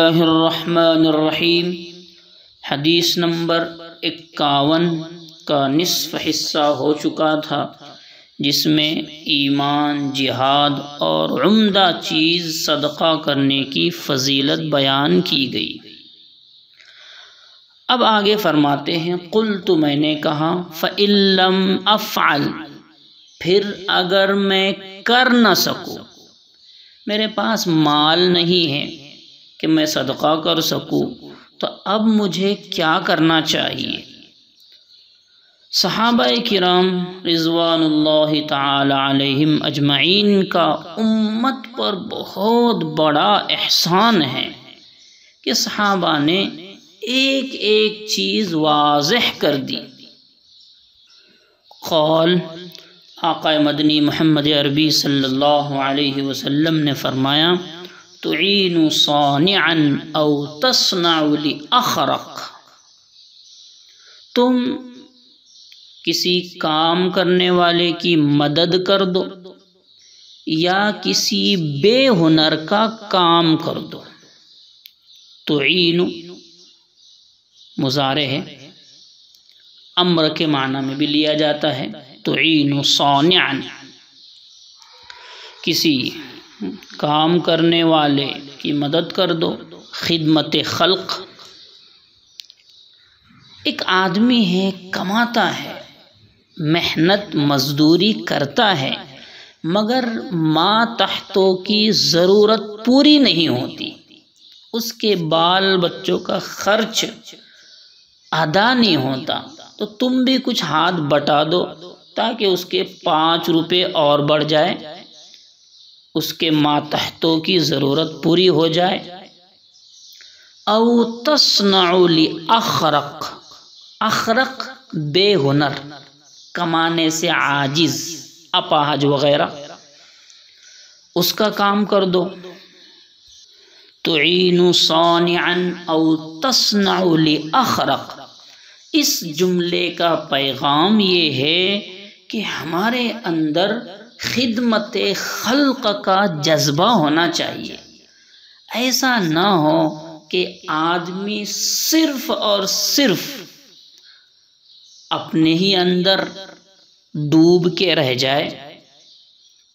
اللہ الرحمن الرحیم۔ حدیث نمبر 51 کا نصف حصہ ہو چکا تھا، جس میں ایمان، جہاد اور عمدہ چیز صدقہ کرنے کی فضیلت بیان کی گئی۔ اب آگے فرماتے ہیں، قلت میں نے کہا، فَإِن لَّمْ أَفْعَلْ، پھر اگر میں کر نہ سکوں، میرے پاس مال نہیں ہے کہ میں صدقہ کر سکوں، تو اب مجھے کیا کرنا چاہیے؟ صحابہ کرام رضوان اللہ تعالی علیہم اجمعین کا امت پر بہت بڑا احسان ہے کہ صحابہ نے ایک ایک چیز واضح کر دی۔ قال، آقا مدنی محمد عربی صلی اللہ علیہ وسلم نے فرمایا، تعین صانعا او تصنع لأخرق، تم کسی کام کرنے والے کی مدد کر دو یا کسی بے ہنر کا کام کر دو۔ تعین مضارع ہے، امر کے معنی میں بھی لیا جاتا ہے۔ تعین صانعا، کسی کام کرنے والے کی مدد کر دو، خدمت خلق۔ ایک آدمی ہے، کماتا ہے، محنت مزدوری کرتا ہے، مگر ماں تحتوں کی ضرورت پوری نہیں ہوتی، اس کے بال بچوں کا خرچ ادا نہیں ہوتا، تو تم بھی کچھ ہاتھ بٹا دو تاکہ اس کے 5 روپے اور بڑھ جائے، اس کے ماتحتوں کی ضرورت پوری ہو جائے۔ او تصنع لأخرق، اخرق بے ہنر، کمانے سے عاجز، اپاہج وغیرہ، اس کا کام کر دو۔ تعین صانعا او تصنع لأخرق، اس جملے کا پیغام یہ ہے کہ ہمارے اندر خدمت خلق کا جذبہ ہونا چاہیے۔ ایسا نہ ہو کہ آدمی صرف اور صرف اپنے ہی اندر ڈوب کے رہ جائے،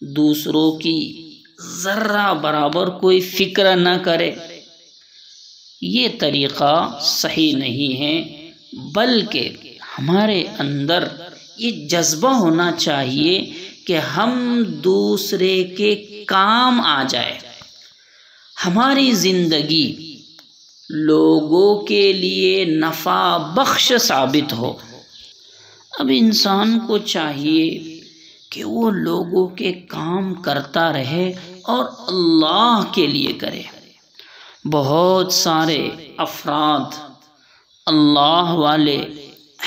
دوسروں کی ذرہ برابر کوئی فکر نہ کرے۔ یہ طریقہ صحیح نہیں ہے، بلکہ ہمارے اندر یہ جذبہ ہونا چاہیے کہ ہم دوسرے کے کام آ جائے، ہماری زندگی لوگوں کے لیے نفع بخش ثابت ہو۔ اب انسان کو چاہیے کہ وہ لوگوں کے کام کرتا رہے اور اللہ کے لیے کرے۔ بہت سارے افراد اللہ والے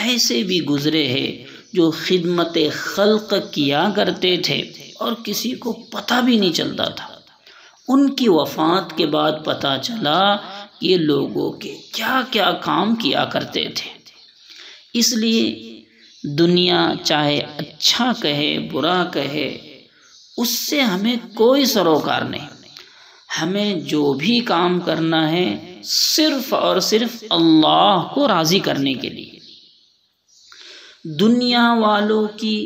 ایسے بھی گزرے ہیں جو خدمت خلق کیا کرتے تھے اور کسی کو پتہ بھی نہیں چلتا تھا۔ ان کی وفات کے بعد پتہ چلا یہ لوگوں کے کیا کیا کام کیا کرتے تھے۔ اس لیے دنیا چاہے اچھا کہے برا کہے، اس سے ہمیں کوئی سروکار نہیں۔ ہمیں جو بھی کام کرنا ہے صرف اور صرف اللہ کو راضی کرنے کے لیے۔ دنیا والوں کی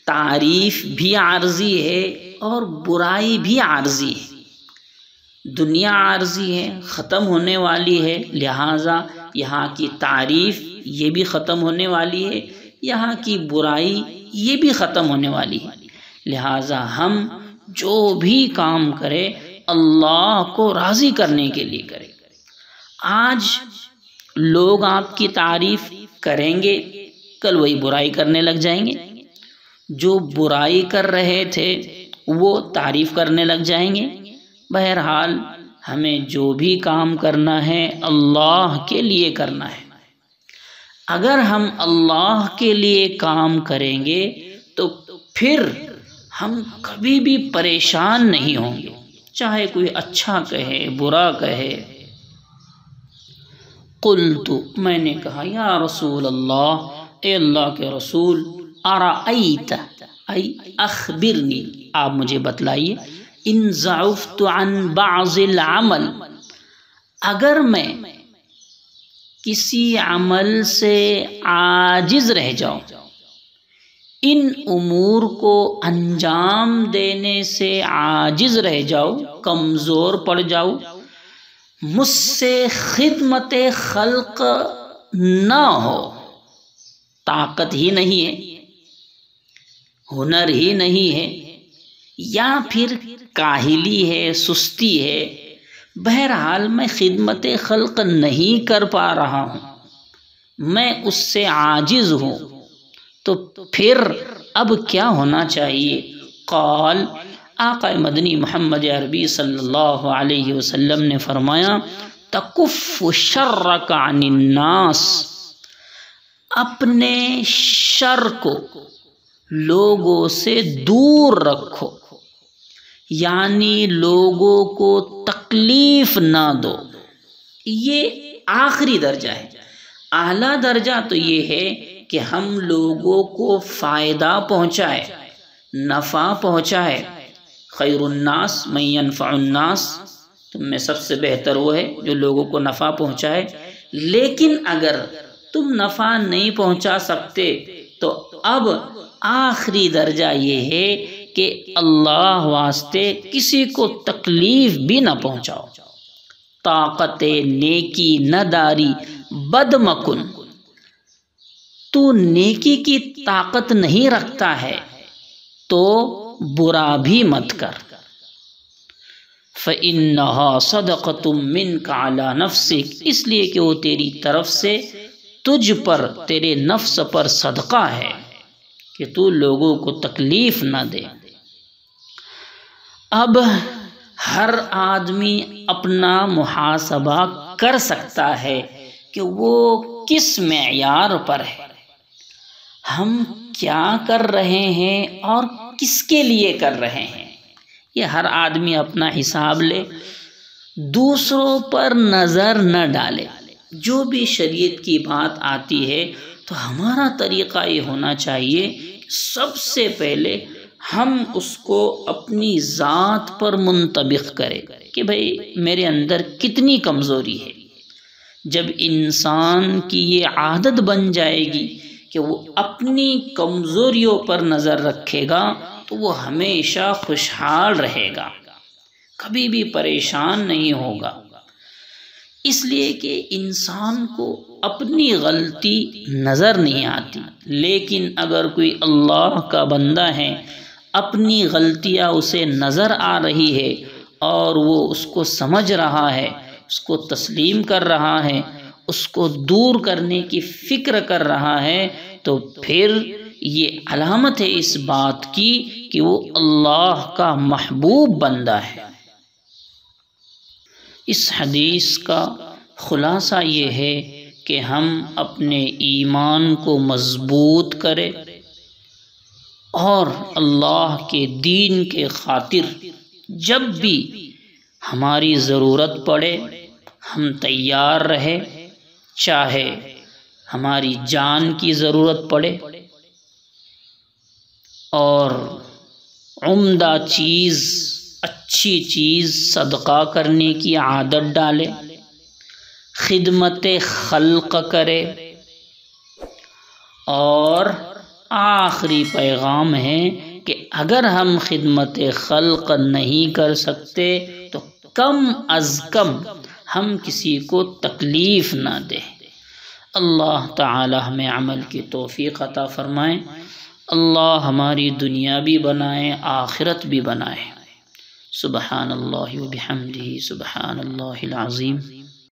تعریف بھی عارضی ہے اور برائی بھی عارضی ہے۔ دنیا عارضی ہے، ختم ہونے والی ہے، لہٰذا یہاں کی تعریف یہ بھی ختم ہونے والی ہے، یہاں کی برائی یہ بھی ختم ہونے والی ہے، لہٰذا ہم جو بھی کام کریں اللہ کو راضی کرنے کے لیے کریں۔ آج لوگ آپ کی تعریف کریں گے، کل وہی برائی کرنے لگ جائیں گے، جو برائی کر رہے تھے وہ تعریف کرنے لگ جائیں گے۔ بہرحال ہمیں جو بھی کام کرنا ہے اللہ کے لیے کرنا ہے۔ اگر ہم اللہ کے لیے کام کریں گے تو پھر ہم کبھی بھی پریشان نہیں ہوں گے، چاہے کوئی اچھا کہے برا کہے۔ قلت، میں نے کہا، یا رسول اللہ، اے اللہ کے رسول، ارأیت، ای اخبرنی، آپ مجھے بتلائیے، ان ضعفت عن بعض العمل، اگر میں کسی عمل سے عاجز رہ جاؤں، ان امور کو انجام دینے سے عاجز رہ جاؤ، کمزور پڑ جاؤ، مجھ سے خدمت خلق نہ ہو، طاقت ہی نہیں ہے، ہنر ہی نہیں ہے، یا پھر کاہلی ہے، سستی ہے، بہرحال میں خدمت خلق نہیں کر پا رہا ہوں، میں اس سے عاجز ہوں، تو پھر اب کیا ہونا چاہیے؟ قال، آقا مدنی محمد عربی صلی اللہ علیہ وسلم نے فرمایا، تکف شرک عن الناس، اپنے شر کو لوگوں سے دور رکھو، یعنی لوگوں کو تکلیف نہ دو۔ یہ آخری درجہ ہے۔ اعلیٰ درجہ تو یہ ہے کہ ہم لوگوں کو فائدہ پہنچائے، نفع پہنچائے۔ خیر الناس من ينفع الناس، تم میں سب سے بہتر وہ ہے جو لوگوں کو نفع پہنچائے۔ لیکن اگر تم نفع نہیں پہنچا سکتے تو اب آخری درجہ یہ ہے کہ اللہ واسطے کسی کو تکلیف بھی نہ پہنچاؤ۔ طاقت نیکی نہ داری بد مکن، تو نیکی کی طاقت نہیں رکھتا ہے تو برا بھی مت کر۔ فَإِنَّهَا صَدَقَةٌ مِّنْكَ عَلَى نَفْسِكَ، اس لیے کہ وہ تیری طرف سے تجھ پر، تیرے نفس پر صدقہ ہے کہ تو لوگوں کو تکلیف نہ دے۔ اب ہر آدمی اپنا محاسبہ کر سکتا ہے کہ وہ کس معیار پر ہے، ہم کیا کر رہے ہیں اور کس کے لیے کر رہے ہیں۔ یہ ہر آدمی اپنا حساب لے، دوسروں پر نظر نہ ڈالے۔ جو بھی شریعت کی بات آتی ہے تو ہمارا طریقہ یہ ہونا چاہیے کہ سب سے پہلے ہم اس کو اپنی ذات پر منطبق کریں کہ بھئی میرے اندر کتنی کمزوری ہے۔ جب انسان کی یہ عادت بن جائے گی کہ وہ اپنی کمزوریوں پر نظر رکھے گا تو وہ ہمیشہ خوشحال رہے گا، کبھی بھی پریشان نہیں ہوگا۔ اس لیے کہ انسان کو اپنی غلطی نظر نہیں آتی، لیکن اگر کوئی اللہ کا بندہ ہے، اپنی غلطیاں اسے نظر آ رہی ہے اور وہ اس کو سمجھ رہا ہے، اس کو تسلیم کر رہا ہے، اس کو دور کرنے کی فکر کر رہا ہے، تو پھر یہ علامت ہے اس بات کی کہ وہ اللہ کا محبوب بندہ ہے۔ اس حدیث کا خلاصہ یہ ہے کہ ہم اپنے ایمان کو مضبوط کریں اور اللہ کے دین کے خاطر جب بھی ہماری ضرورت پڑے ہم تیار رہے، چاہے ہماری جان کی ضرورت پڑے، اور عمدہ چیز، اچھی چیز صدقہ کرنے کی عادت ڈالے، خدمت خلق کرے۔ اور آخری پیغام ہے کہ اگر ہم خدمت خلق نہیں کر سکتے تو کم از کم ہم کسی کو تکلیف نہ دیں۔ اللہ تعالی ہمیں عمل کی توفیق عطا فرمائے، اللہ ہماری دنیا بھی بنائے، آخرت بھی بنائے۔ سبحان اللہ و بحمدہ، سبحان اللہ العظیم۔